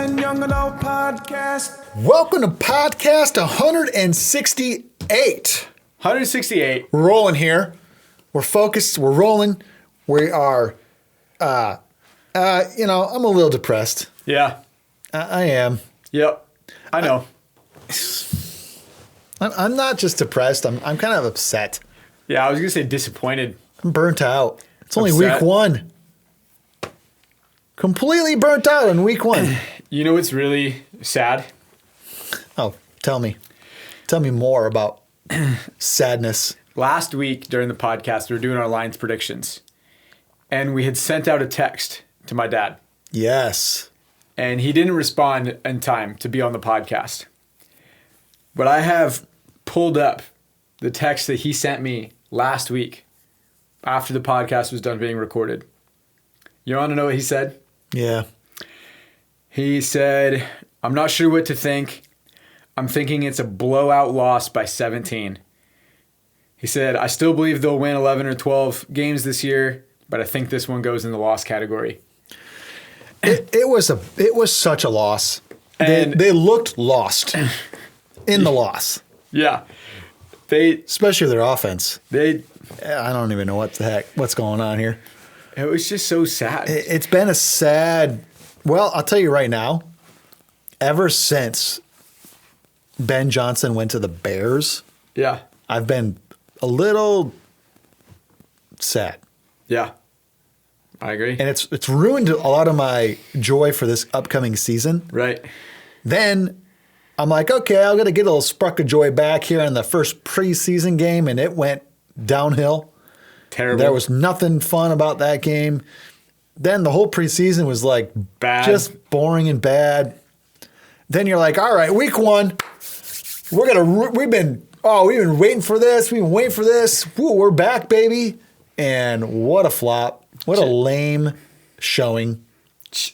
and Young Adult Podcast. Welcome to podcast 168. 168. We're rolling here. We're focused. We're rolling. We are, I'm a little depressed. Yeah. I am. Yep. I know. I'm not just depressed. I'm kind of upset. Yeah, I was going to say disappointed. I'm burnt out. It's only Upset. week one. Completely burnt out in week one. You know what's really sad? Oh, tell me. Tell me more about sadness. Last week during the podcast, we were doing our Lions predictions. And we had sent out a text to my dad. Yes. And he didn't respond in time to be on the podcast. But I have pulled up the text that he sent me last week after the podcast was done being recorded. You want to know what he said? Yeah. He said, I'm not sure what to think. I'm thinking it's a blowout loss by 17. He said, I still believe they'll win 11 or 12 games this year, but I think this one goes in the loss category. It was such a loss. And they looked lost in the loss. Yeah. Especially their offense. I don't even know what's going on here. It was just so sad. It's been a sad, well, I'll tell you right now, ever since Ben Johnson went to the Bears, Yeah. I've been a little sad. Yeah. I agree. And it's ruined a lot of my joy for this upcoming season. Right. Then I'm like, okay, I'm going to get a little spark of joy back here in the first preseason game, and it went downhill. Terrible. There was nothing fun about that game. Then the whole preseason was like Bad. just boring and bad. Then you're like, all right, week one, we've been waiting for this. We've been waiting for this. Woo, we're back, baby. And what a flop. What a lame showing.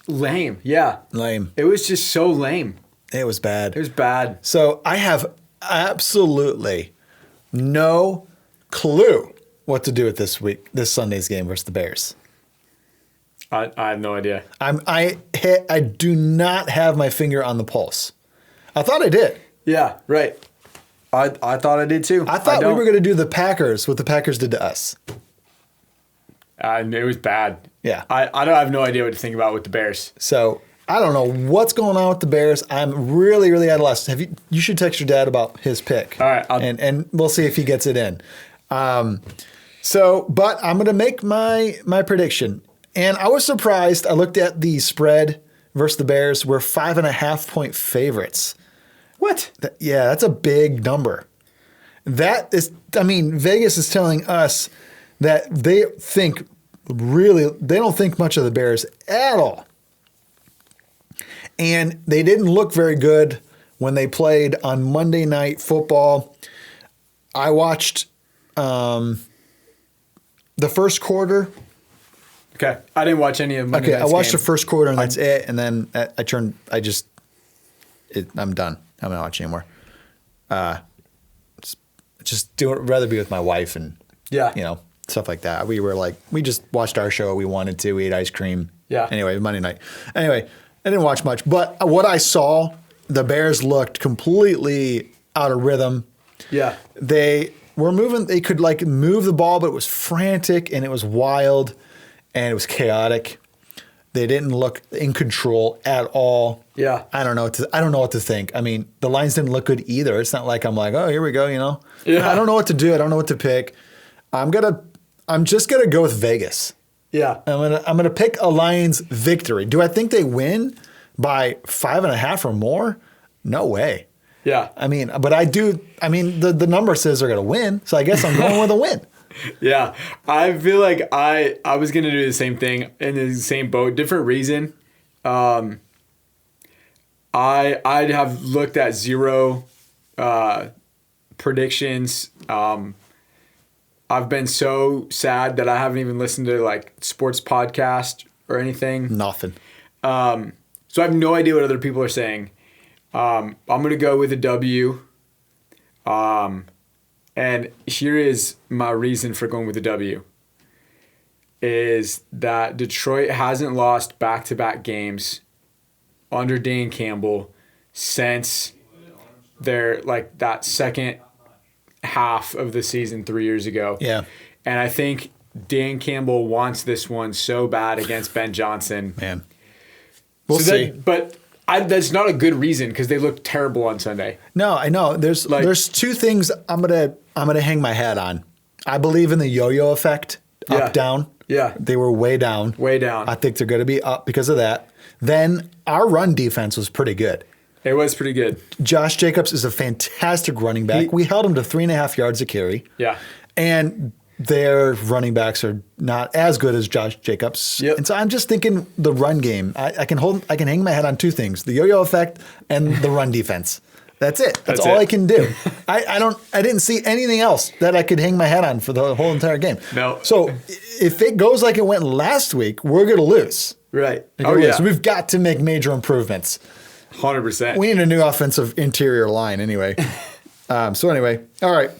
Lame. Yeah. Lame. It was just so lame. It was bad. It was bad. So I have absolutely no clue what to do with this Sunday's game versus the Bears. I have no idea. I do not have my finger on the pulse. I thought I did. Yeah, right. I thought I did too. I thought we were going to do the Packers, what the Packers did to us. It was bad. Yeah. I have no idea what to think about with the Bears. So I don't know what's going on with the Bears. I'm really, really at a loss. You should text your dad about his pick. All right. And we'll see if he gets it in. But I'm going to make my prediction. And I was surprised. I looked at the spread versus the Bears. We're 5.5 point favorites. What? Yeah, that's a big number. Vegas is telling us that they don't think much of the Bears at all. And they didn't look very good when they played on Monday Night Football. I watched the first quarter. Okay. I didn't watch any of Monday Night's I watched game. the first quarter and that's it. And then I'm done. I'm not watching anymore. Rather be with my wife and, stuff like that. We just watched our show. We wanted to. We ate ice cream. Yeah. Anyway, Monday night. Anyway, I didn't watch much. But what I saw, the Bears looked completely out of rhythm. Yeah. They were moving. They could move the ball, but it was frantic and it was wild and it was chaotic. They didn't look in control at all. Yeah. I don't know what to think. I mean, the Lions didn't look good either. It's not like I'm like, oh, here we go, Yeah. I don't know what to do. I don't know what to pick. I'm just gonna go with Vegas. Yeah. I'm gonna pick a Lions victory. Do I think they win by 5.5 or more? No way. Yeah. But I do. The number says they're gonna win, so I guess I'm going with a win. Yeah. I feel like I was going to do the same thing in the same boat, different reason. I'd have looked at zero predictions. I've been so sad that I haven't even listened to sports podcast or anything. Nothing. So I have no idea what other people are saying. I'm going to go with a W. And here is my reason for going with the W. Is that Detroit hasn't lost back-to-back games under Dan Campbell since their that second half of the season 3 years ago. Yeah. And I think Dan Campbell wants this one so bad against Ben Johnson. Man. We'll see. That's not a good reason because they looked terrible on Sunday. No, I know. There's two things I'm gonna hang my hat on. I believe in the yo-yo effect, up, down. Yeah. They were way down. Way down. I think they're going to be up because of that. Then our run defense was pretty good. It was pretty good. Josh Jacobs is a fantastic running back. We held him to 3.5 yards a carry. Yeah. And their running backs are not as good as Josh Jacobs. Yep. And so I'm just thinking the run game. I can hang my head on two things: the yo-yo effect and the run defense. That's it. That's all I can do. I didn't see anything else that I could hang my head on for the whole entire game. No. So if it goes like it went last week, we're going to lose. Right. So we've got to make major improvements. 100%. We need a new offensive interior line anyway. All right.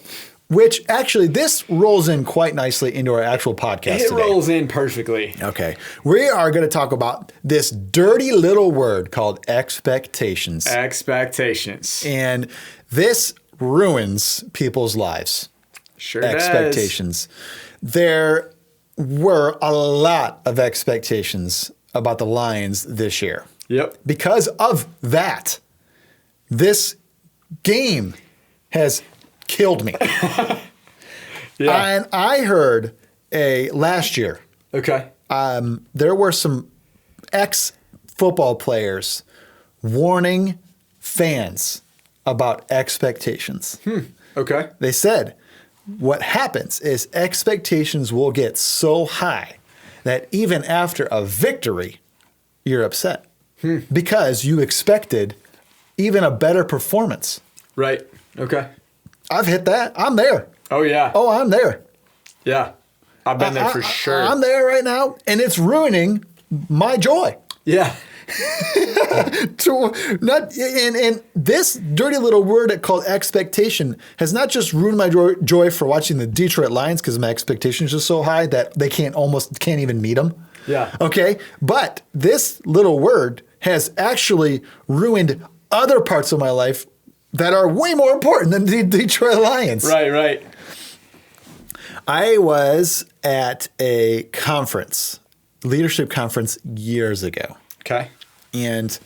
Which actually, this rolls in quite nicely into our actual podcast It today. rolls in perfectly. Okay. We are going to talk about this dirty little word called expectations. Expectations. And this ruins people's lives. Sure Expectations. There were a lot of expectations about the Lions this year. Yep. Because of that, this game has killed me. Yeah. And I heard last year, Okay. there were some ex-football players warning fans about expectations. Okay. They said what happens is expectations will get so high that even after a victory, you're upset because you expected even a better performance. Right. Okay. I've hit that. I'm there. Oh, yeah. Oh, I'm there. Yeah. I've been there for sure. I'm there right now, and it's ruining my joy. Yeah. And this dirty little word called expectation has not just ruined my joy for watching the Detroit Lions because my expectations are so high that they can't even meet them. Yeah. Okay. But this little word has actually ruined other parts of my life that are way more important than the Detroit Lions. Right. I was at a conference, leadership conference years ago. Okay. And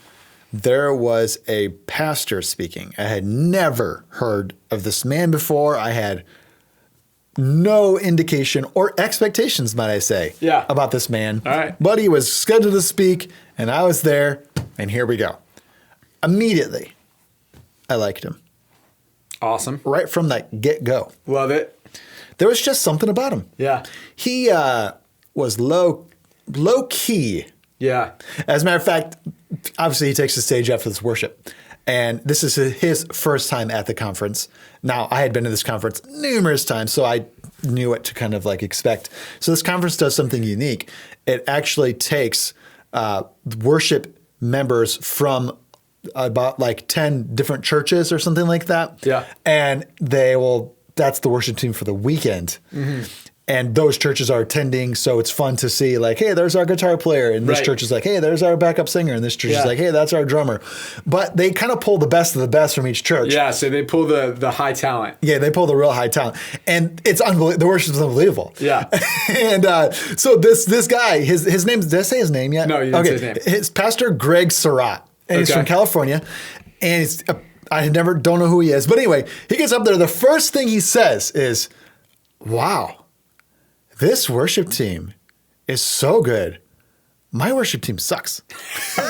there was a pastor speaking. I had never heard of this man before. I had no indication or expectations, might I say, about this man. All right. But he was scheduled to speak, and I was there, and here we go. Immediately, I liked him. Awesome. Right from that get-go. Love it. There was just something about him. Yeah. He was low-key. Yeah. As a matter of fact, obviously he takes the stage after this worship. And this is his first time at the conference. Now, I had been to this conference numerous times, so I knew what to kind of expect. So this conference does something unique. It actually takes worship members from about 10 different churches or something like that. Yeah. And that's the worship team for the weekend. Mm-hmm. And those churches are attending, so it's fun to see, hey, there's our guitar player. And this church is hey, there's our backup singer. And this church is hey, that's our drummer. But they kind of pull the best of the best from each church. Yeah, so they pull the high talent. Yeah, they pull the real high talent. And it's unbelievable. The worship is unbelievable. Yeah. And so this guy, his name, did I say his name yet? No, you didn't say his name. It's Pastor Greg Surratt. And he's from California. And I don't know who he is. But anyway, he gets up there. The first thing he says is, wow. This worship team is so good. My worship team sucks. And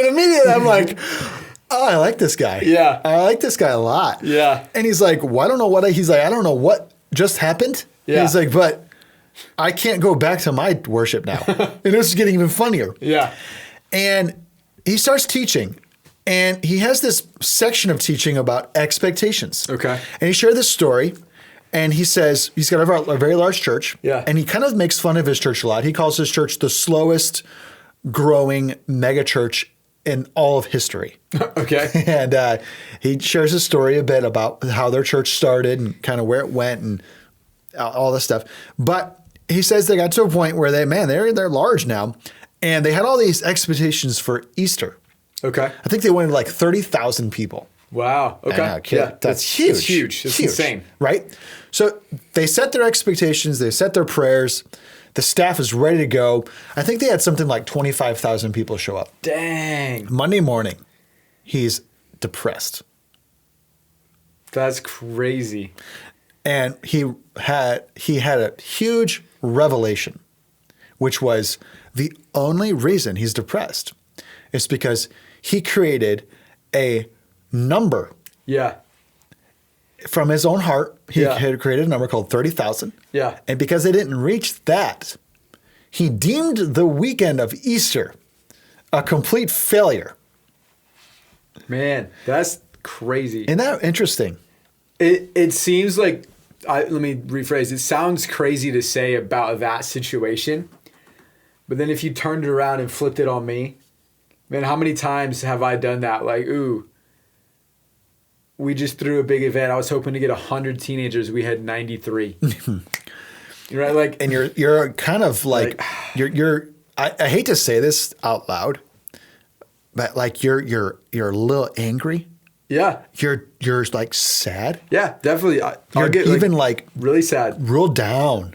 immediately I'm like, oh, I like this guy. Yeah. I like this guy a lot. Yeah. And he's like, well, I don't know what just happened. Yeah. And he's like, but I can't go back to my worship now. And this is getting even funnier. Yeah. And he starts teaching. And he has this section of teaching about expectations. Okay. And he shared this story. And he says he's got a very large church. Yeah. And he kind of makes fun of his church a lot. He calls his church the slowest growing mega church in all of history. Okay. And he shares his story a bit about how their church started and kind of where it went and all this stuff. But he says they got to a point where they're large now. And they had all these expectations for Easter. Okay. I think they wanted like 30,000 people. Wow. Okay. I know, kid. Yeah. That's huge. It's huge. It's insane. Right? So they set their expectations. They set their prayers. The staff is ready to go. I think they had something like 25,000 people show up. Dang. Monday morning, he's depressed. That's crazy. And he had a huge revelation, which was the only reason he's depressed is because he created a number. Yeah. From his own heart. He Yeah. had created a number called 30,000. Yeah. And because they didn't reach that, he deemed the weekend of Easter a complete failure. Man, that's crazy. Isn't that interesting? It seems like, let me rephrase, it sounds crazy to say about that situation, but then if you turned it around and flipped it on me, man, how many times have I done that? Like, ooh, we just threw a big event. I was hoping to get 100 teenagers. We had 93. Right? Like, And you're kind of like I hate to say this out loud, but like you're a little angry. yeah. You're like sad. Yeah, definitely. I'll You're get even like really sad. real down.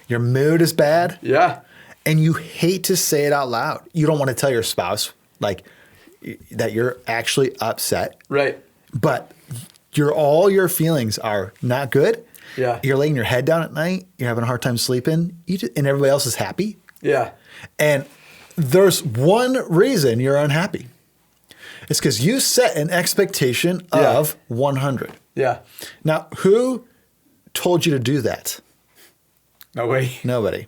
Your mood is bad. Yeah. And you hate to say it out loud. You don't want to tell your spouse like that you're actually upset. Right. But all your feelings are not good. Yeah. You're laying your head down at night. You're having a hard time sleeping. And everybody else is happy. Yeah. And there's one reason you're unhappy. It's because you set an expectation of 100. Yeah. Now, who told you to do that? Nobody. Nobody.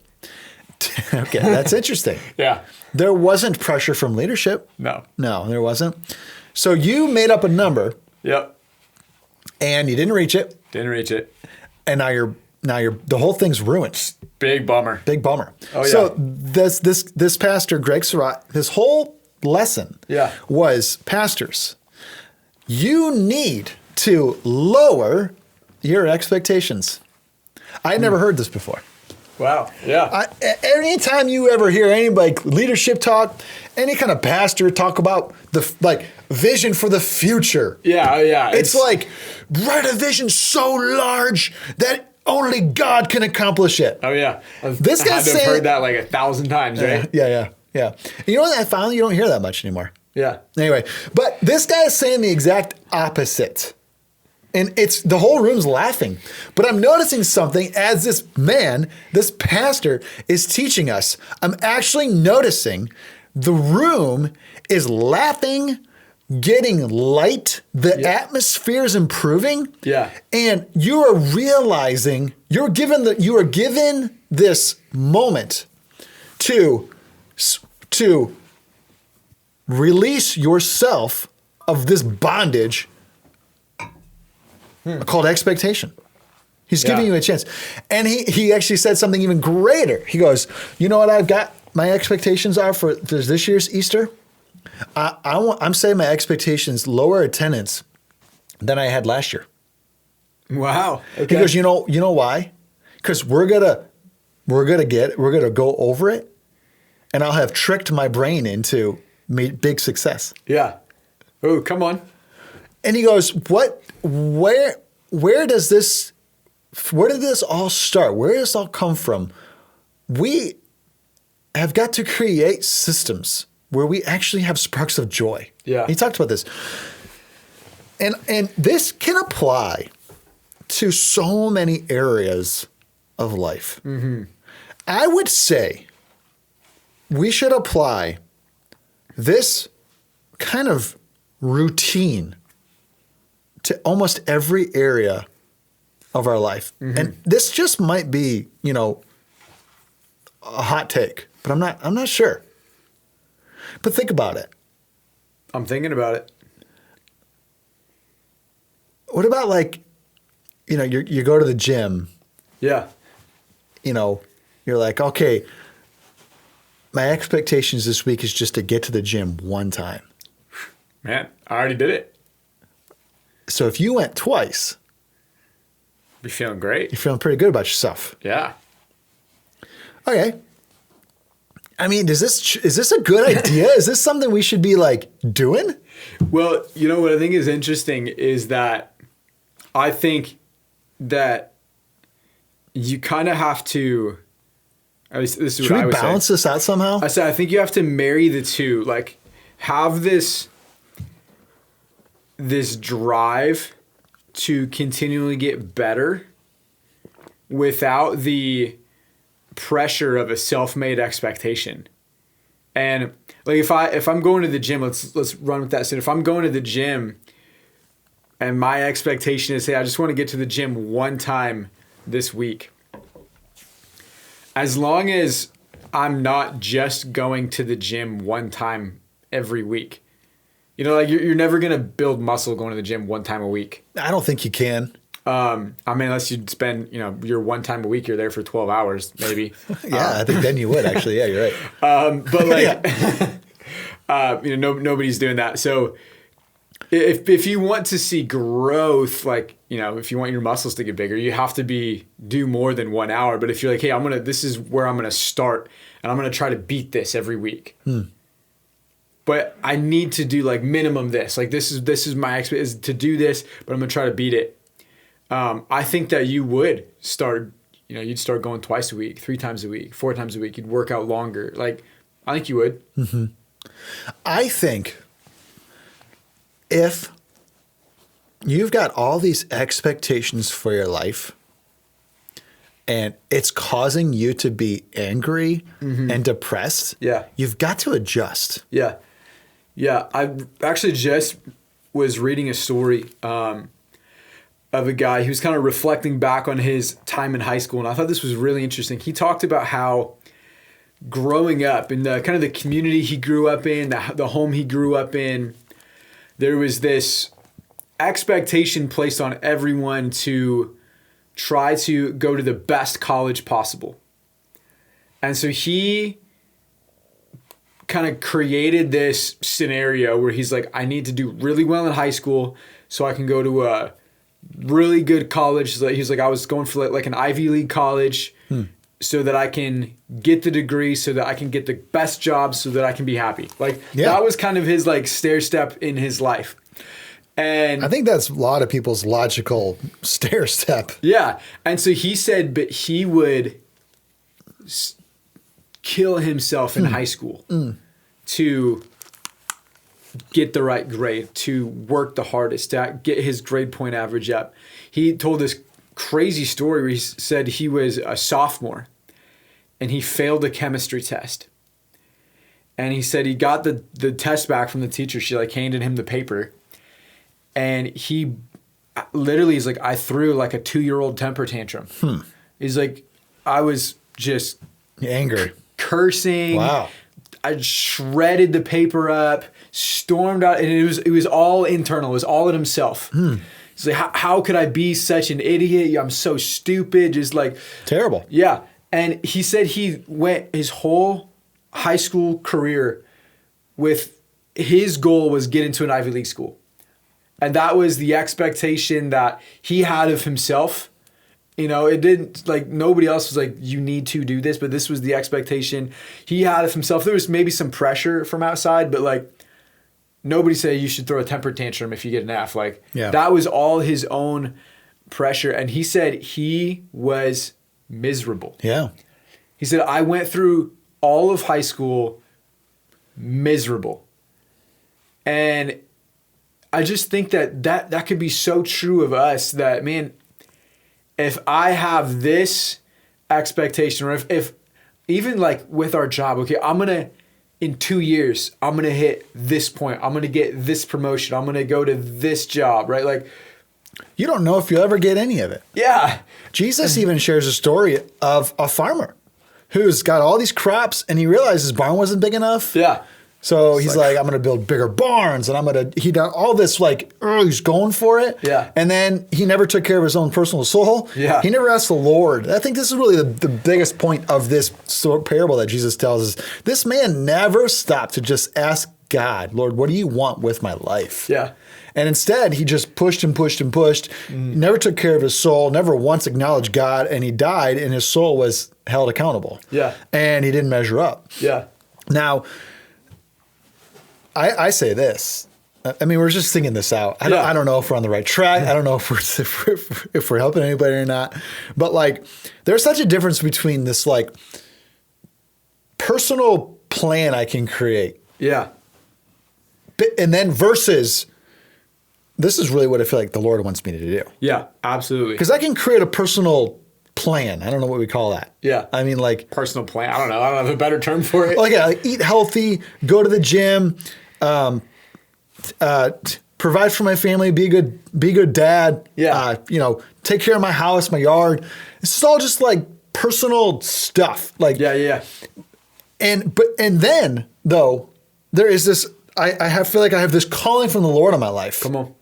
Okay, that's interesting. Yeah. There wasn't pressure from leadership. No. No, there wasn't. So you made up a number Yep. and you didn't reach it. Didn't reach it. And now you're the whole thing's ruined. Big bummer. Big bummer. Oh, yeah. So this pastor, Greg Surratt, his whole lesson was, pastors, you need to lower your expectations. I'd never heard this before. Wow. Yeah. Anytime you ever hear anybody leadership talk, any kind of pastor talk about the vision for the future. Yeah. Oh, yeah. It's like, write a vision so large that only God can accomplish it. Oh, yeah. This I guy's had to have saying- heard that like 1,000 times, right? Yeah. You know what I found? You don't hear that much anymore. Yeah. Anyway, but this guy is saying the exact opposite. And the whole room's laughing. But I'm noticing something as this pastor is teaching us. I'm actually noticing the room is laughing, getting light. The atmosphere is improving. Yeah. And you are realizing you are given this moment to release yourself of this bondage called expectation. He's giving you a chance. And he actually said something even greater. He goes, you know what I've got my expectations are for this year's Easter? I'm saying my expectations lower attendance than I had last year. Wow. Okay. He goes, you know why? Because we're gonna go over it, and I'll have tricked my brain into big success. Yeah. Oh, come on. And he goes, where did this all start? Where does this all come from? We have got to create systems where we actually have sparks of joy. Yeah. He talked about this. And this can apply to so many areas of life. Mm-hmm. I would say we should apply this kind of routine to almost every area of our life. Mm-hmm. And this just might be, a hot take, but I'm not sure. But think about it. I'm thinking about it. What about you go to the gym, Yeah. you're like, okay, my expectations this week is just to get to the gym one time. Man, I already did it. So if you went twice, Be feeling great. you're feeling pretty good about yourself. Yeah. Okay. I mean, is this a good idea? Is this something we should be like doing? Well, you know what I think is interesting is that I think that you kind of have to. At least this is Should what I we would balance say. this out somehow? I think you have to marry the two. Like, have this drive to continually get better without the pressure of a self-made expectation. And like if I'm going to the gym, let's run with that. So if I'm going to the gym and my expectation is, hey, I just want to get to the gym one time this week. As long as I'm not just going to the gym one time every week. You know, like you're never going to build muscle going to the gym one time a week. I don't think you can. I mean, unless you spend, your one time a week, you're there for 12 hours, maybe. Yeah, I think then you would actually. Yeah, you're right. But like, nobody's doing that. So if you want to see growth, like, if you want your muscles to get bigger, you have to do more than 1 hour. But if you're like, hey, this is where I'm going to start and I'm going to try to beat this every week. But I need to do like minimum this, like this is my expectation is to do this, but I'm going to try to beat it. I think that you would start, you'd start going twice a week, 3 times a week, 4 times a week. You'd work out longer. Like, I think you would. Mm-hmm. I think if you've got all these expectations for your life and it's causing you to be angry and depressed, you've got to adjust. Yeah. I actually just was reading a story of a guy who's kind of reflecting back on his time in high school. And I thought this was really interesting. He talked about how growing up in the kind of the community he grew up in, the home he grew up in, there was this expectation placed on everyone to try to go to the best college possible. And so he kind of created this scenario where he's like, I need to do really well in high school so I can go to a really good college. He's like, I was going for like an Ivy League college so that I can get the degree, so that I can get the best job, so that I can be happy. Like that was kind of his like stair step in his life. And I think that's a lot of people's logical stair step. Yeah. And so he said, but he would kill himself in high school to get the right grade, to work the hardest, to get his grade point average up. He told this crazy story where he said he was a sophomore and he failed a chemistry test. And he said he got the test back from the teacher. She like handed him the paper. And he literally is like, I threw like a 2-year-old temper tantrum. He's like, I was just angry, cursing. Wow. I shredded the paper up, stormed out, and it was all internal. It was all in himself. He's like, how could I be such an idiot? I'm so stupid. Just like terrible. Yeah. And he said he went his whole high school career with his goal was get into an Ivy League school. And that was the expectation that he had of himself. It didn't, like, nobody else was like, you need to do this, but this was the expectation he had of himself. There was maybe some pressure from outside, but like, nobody said you should throw a temper tantrum if you get an F. Like, that was all his own pressure. And he said he was miserable. Yeah. He said, I went through all of high school miserable. And I just think that could be so true of us that, man, if I have this expectation, or if even like with our job, okay, in 2 years, I'm going to hit this point. I'm going to get this promotion. I'm going to go to this job, right? Like, you don't know if you'll ever get any of it. Yeah. Jesus even shares a story of a farmer who's got all these crops and he realized his barn wasn't big enough. Yeah. So he's like, I'm going to build bigger barns and he done all this he's going for it. Yeah. And then he never took care of his own personal soul. Yeah. He never asked the Lord. I think this is really the biggest point of this parable that Jesus tells us. This man never stopped to just ask God, Lord, what do you want with my life? Yeah. And instead, he just pushed and pushed and pushed, never took care of his soul, never once acknowledged God, and he died, and his soul was held accountable. Yeah. And he didn't measure up. Yeah. Now, I say this. I mean, we're just thinking this out. I don't know if we're on the right track. I don't know if we're helping anybody or not. But like, there's such a difference between this like personal plan I can create. Yeah. And then versus, this is really what I feel like the Lord wants me to do. Yeah, absolutely. Because I can create a personal plan. I don't know what we call that. Yeah. I mean, like Personal plan. I don't know. I don't have a better term for it. like, yeah, like eat healthy, go to the gym, provide for my family, be a good dad. Yeah. Take care of my house, my yard. This is all just like personal stuff. Like, Yeah. and then though, there is this, I feel like I have this calling from the Lord on my life. Come on.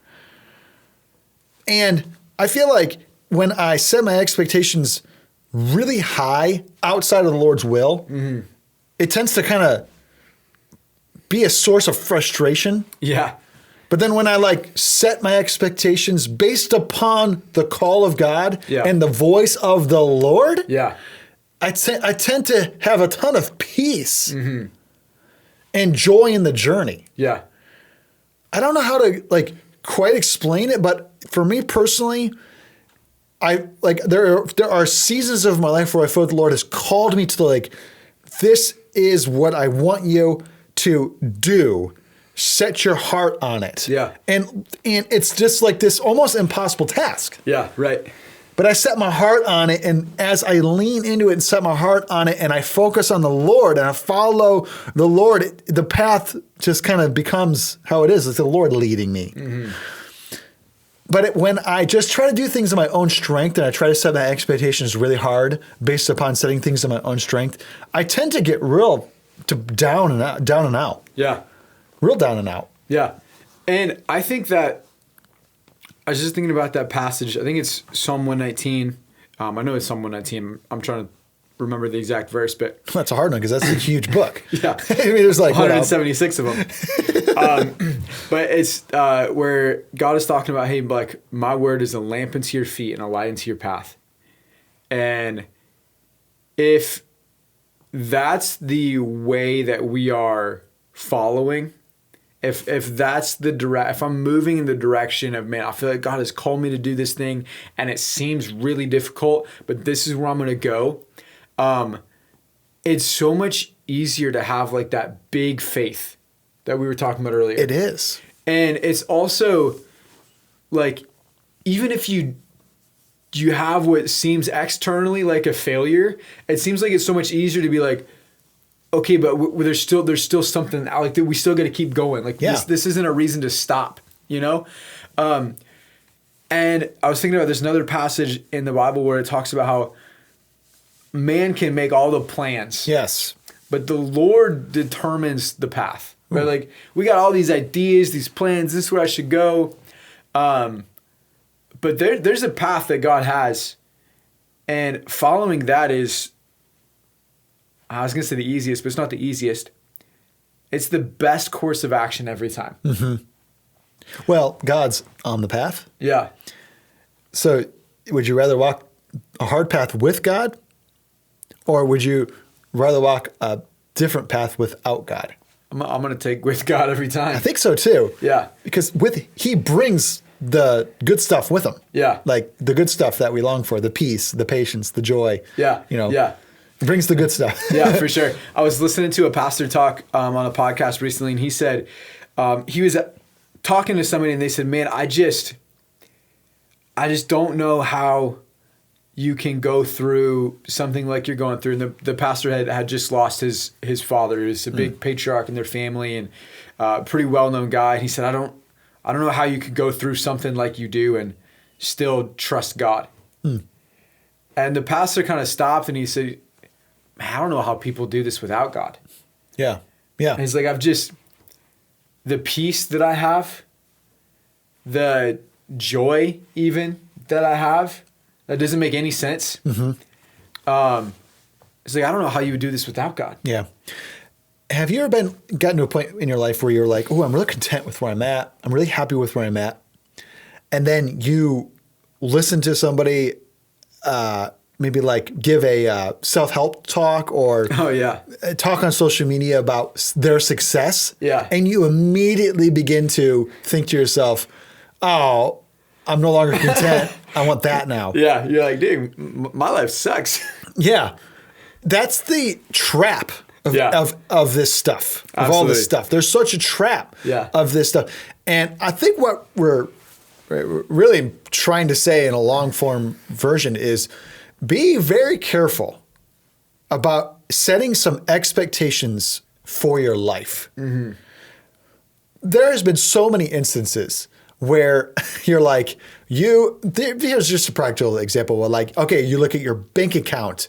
And I feel like when I set my expectations really high outside of the Lord's will, it tends to kind of be a source of frustration. Yeah. But then when I like set my expectations based upon the call of God and the voice of the Lord, I tend to have a ton of peace and joy in the journey. Yeah. I don't know how to like quite explain it, but for me personally, there are seasons of my life where I feel like the Lord has called me to like, this is what I want you to do. Set your heart on it. Yeah. And it's just like this almost impossible task. Yeah, right. But I set my heart on it, and as I lean into it and set my heart on it, and I focus on the Lord and I follow the Lord, the path just kind of becomes how it is. It's the Lord leading me. But when I just try to do things in my own strength and I try to set my expectations really hard based upon setting things in my own strength, I tend to get real down and out. Yeah. Real down and out. Yeah. And I think that I was just thinking about that passage. I think it's Psalm 119. I know it's Psalm 119. I'm trying to remember the exact verse, but that's a hard one because that's a huge book. Yeah. I mean, there's like 176 of them. But it's where God is talking about, hey, like my word is a lamp unto your feet and a light unto your path. And if that's the way that we are following, if that's if I'm moving in the direction of, man, I feel like God has called me to do this thing and it seems really difficult, but this is where I'm going to go. It's so much easier to have like that big faith that we were talking about earlier. It is. And it's also like, even if you have what seems externally like a failure, it seems like it's so much easier to be like, okay, but there's still something like that. We still got to keep going. Like this isn't a reason to stop, you know? And I was thinking about there's another passage in the Bible where it talks about how man can make all the plans. Yes. But the Lord determines the path. Right? Like we got all these ideas, these plans, this is where I should go. But there's a path that God has. And following that is, I was going to say the easiest, but it's not the easiest. It's the best course of action every time. Well, God's on the path. Yeah. So would you rather walk a hard path with God, or would you rather walk a different path without God? I'm going to take with God every time. I think so too. Yeah. Because He brings the good stuff with Him. Yeah. Like the good stuff that we long for, the peace, the patience, the joy. Yeah. Yeah. It brings the good stuff. Yeah, for sure. I was listening to a pastor talk on a podcast recently, and he said he was talking to somebody, and they said, "Man, I just don't know how you can go through something like you're going through." And the pastor had just lost his father. He was a big patriarch in their family and pretty well known guy. And he said, "I don't know how you could go through something like you do and still trust God." And the pastor kind of stopped, and he said, "Man, I don't know how people do this without God." Yeah. Yeah. And he's like, the peace that I have, the joy even that I have, that doesn't make any sense. It's like, I don't know how you would do this without God. Yeah. Have you ever gotten to a point in your life where you're like, oh, I'm really content with where I'm at. I'm really happy with where I'm at. And then you listen to somebody maybe like give a self-help talk or Oh yeah. talk on social media about their success. Yeah. And you immediately begin to think to yourself, oh, I'm no longer content. I want that now. Yeah. You're like, dude, my life sucks. Yeah. That's the trap of this stuff, of all this stuff. There's such a trap of this stuff. And I think what we're really trying to say in a long form version is be very careful about setting some expectations for your life. Mm-hmm. There has been so many instances where you're like, here's just a practical example. Where like, okay, you look at your bank account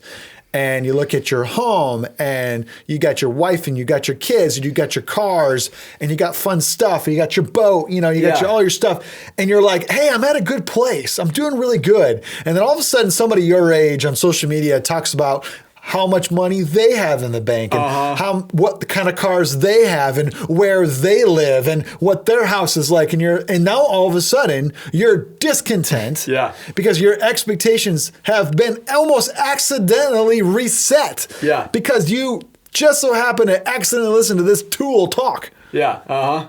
and you look at your home and you got your wife and you got your kids and you got your cars and you got fun stuff and you got your boat, you got all your stuff. And you're like, hey, I'm at a good place. I'm doing really good. And then all of a sudden somebody your age on social media talks about how much money they have in the bank and what kind of cars they have and where they live and what their house is like. And now all of a sudden you're discontent because your expectations have been almost accidentally reset because you just so happen to accidentally listen to this tool talk. Yeah.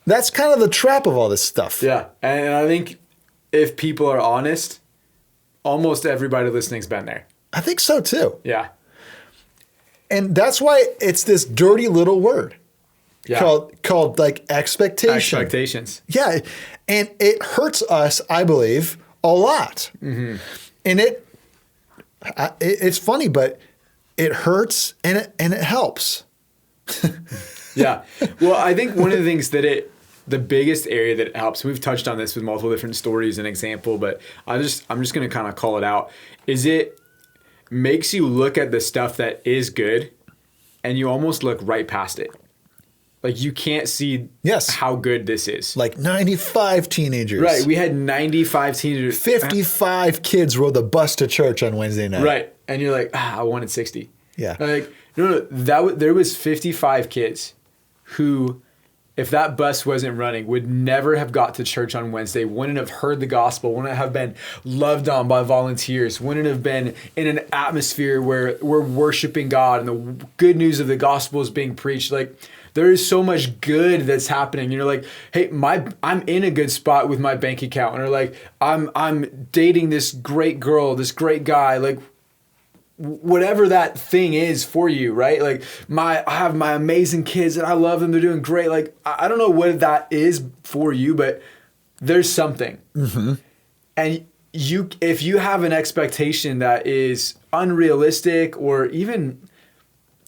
That's kind of the trap of all this stuff. Yeah. And I think if people are honest, almost everybody listening's been there. I think so too. Yeah. And that's why it's this dirty little word called like expectation. Expectations. Yeah. And it hurts us, I believe, a lot. Mm-hmm. And it's funny, but it hurts and it helps. Yeah. Well, I think one of the things that the biggest area that it helps, we've touched on this with multiple different stories and example, but I'm just going to kind of call it out, is it makes you look at the stuff that is good and you almost look right past it. Like you can't see how good this is. Like 95 teenagers. Right. We had 95 teenagers. 55 kids rode the bus to church on Wednesday night. Right. And you're like, I wanted 60. Yeah. Like, no, there was 55 kids who, if that bus wasn't running, would never have got to church on Wednesday, wouldn't have heard the gospel, wouldn't have been loved on by volunteers, wouldn't have been in an atmosphere where we're worshiping God and the good news of the gospel is being preached. Like, there is so much good that's happening. You're like, hey, I'm in a good spot with my bank account. Or like, I'm dating this great girl, this great guy. Like, whatever that thing is for you, right? Like I have my amazing kids and I love them. They're doing great. Like, I don't know what that is for you, but there's something. Mm-hmm. And if you have an expectation that is unrealistic or even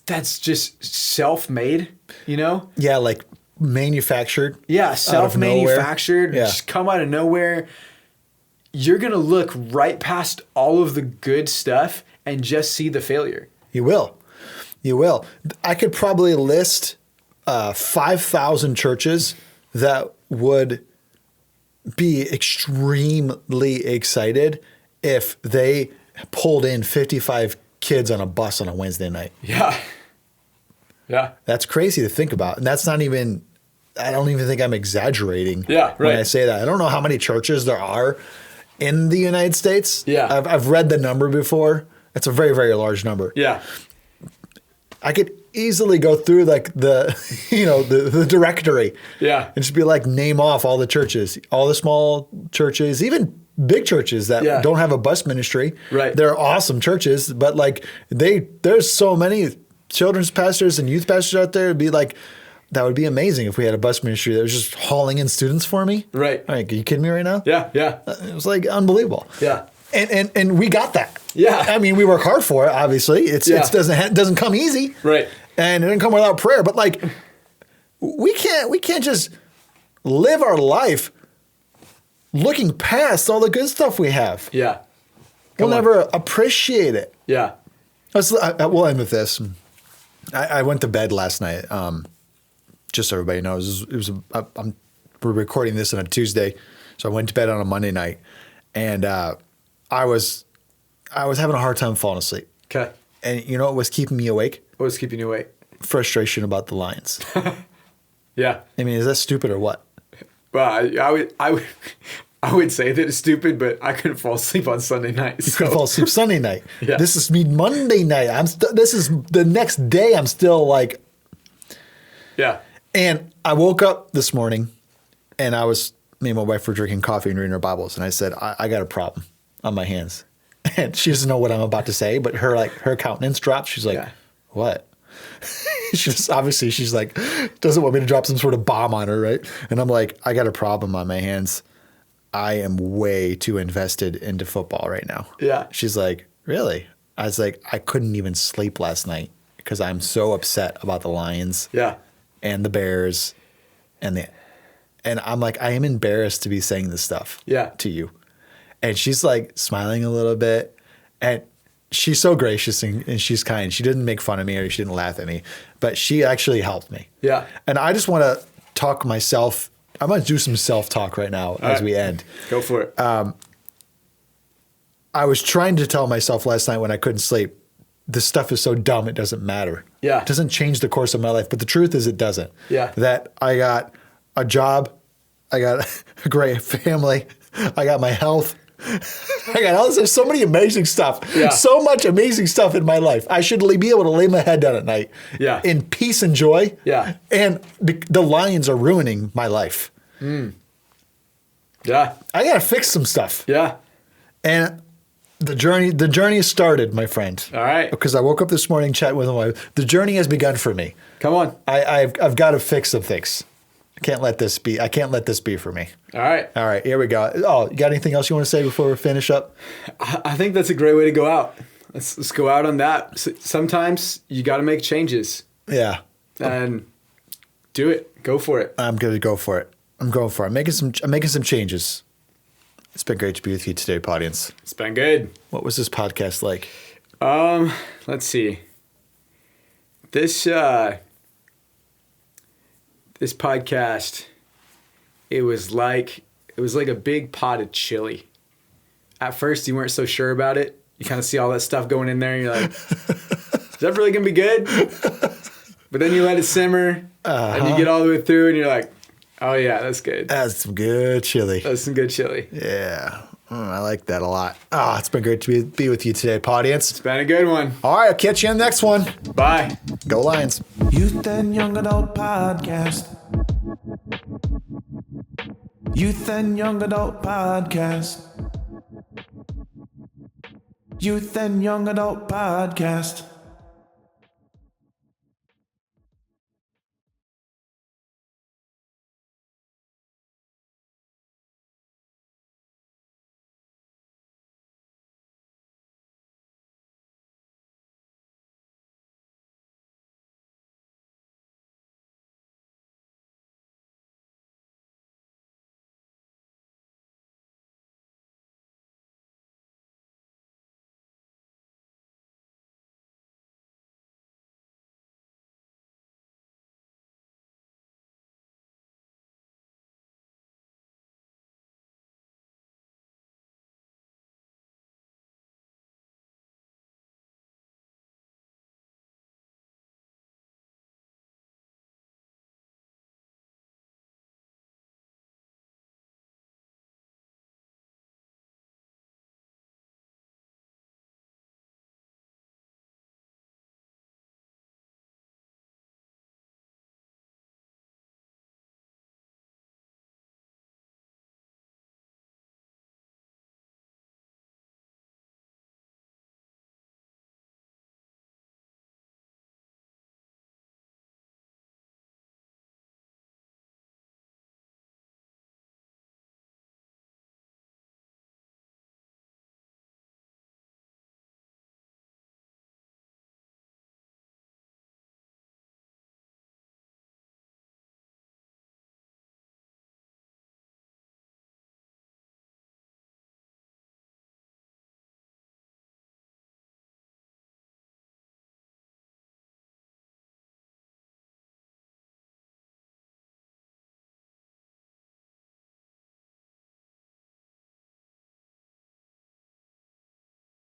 that's just self-made, Yeah. Like manufactured. Yeah. Self-manufactured, just come out of nowhere. You're going to look right past all of the good stuff and just see the failure. You will. I could probably list 5,000 churches that would be extremely excited if they pulled in 55 kids on a bus on a Wednesday night. Yeah. Yeah. That's crazy to think about. And that's not even, I don't even think I'm exaggerating when I say that. I don't know how many churches there are in the United States. Yeah. I've read the number before. It's a very, very large number. Yeah. I could easily go through like the directory. Yeah. And just be like, name off all the churches, all the small churches, even big churches that don't have a bus ministry. Right. They're awesome churches, but like there's so many children's pastors and youth pastors out there. It'd be like, that would be amazing if we had a bus ministry that was just hauling in students for me. Right. Like, are you kidding me right now? Yeah. Yeah. It was like unbelievable. Yeah. And we got that. Yeah. I mean, we work hard for it, obviously. It doesn't come easy. Right. And it doesn't come without prayer. But like, we can't just live our life looking past all the good stuff we have. Yeah. We'll never appreciate it. Yeah. We'll end with this. I went to bed last night. Just so everybody knows, we're recording this on a Tuesday, so I went to bed on a Monday night, and I was having a hard time falling asleep. Okay. And you know what was keeping me awake? What was keeping you awake? Frustration about the Lions. Yeah. I mean, is that stupid or what? Well, I I would say that it's stupid, but I couldn't fall asleep on Sunday night. You couldn't fall asleep Sunday night. Yeah. This is me Monday night. This is the next day. I'm still like, Yeah. and I woke up this morning, and me and my wife were drinking coffee and reading our Bibles, and I said, I got a problem on my hands, and she doesn't know what I'm about to say, but her countenance dropped. She's like, what? She's like, doesn't want me to drop some sort of bomb on her, right? And I'm like, I got a problem on my hands. I am way too invested into football right now. Yeah. She's like, really? I was like, I couldn't even sleep last night because I'm so upset about the Lions. Yeah. And the Bears and I'm like, I am embarrassed to be saying this stuff to you. And she's like smiling a little bit, and she's so gracious and she's kind. She didn't make fun of me or she didn't laugh at me, but she actually helped me. Yeah. And I just want to talk myself. I'm going to do some self-talk right now as we end. Go for it. I was trying to tell myself last night when I couldn't sleep, this stuff is so dumb, it doesn't matter. Yeah. It doesn't change the course of my life. But the truth is it doesn't. Yeah. That I got a job. I got a great family. I got my health. I got all this. There's so many amazing stuff. Yeah. So much amazing stuff in my life. I should be able to lay my head down at night in peace and joy. Yeah. And the Lions are ruining my life. Yeah. I got to fix some stuff. Yeah. And the journey has started, my friend. All right. Because I woke up this morning chatting with my wife. The journey has begun for me. Come on. I've got to fix some things. I can't let this be for me. All right. All right, here we go. Oh, you got anything else you want to say before we finish up? I think that's a great way to go out. Let's go out on that. Sometimes you got to make changes. Yeah. And do it. Go for it. I'm going to go for it. I'm going for it. I'm making some changes. It's been great to be with you today, audience. It's been good. What was this podcast like? Let's see. This podcast, it was like a big pot of chili. At first, you weren't so sure about it. You kind of see all that stuff going in there, and you're like, "Is that really gonna be good?" But then you let it simmer, and you get all the way through, and you're like, "Oh yeah, that's good. That's some good chili. That's some good chili." Yeah, I like that a lot. It's been great to be with you today, audience. It's been a good one. All right, I'll catch you on the next one. Bye. Go Lions. Youth and Young Adult Podcast. Youth and Young Adult Podcast. Youth and Young Adult Podcast.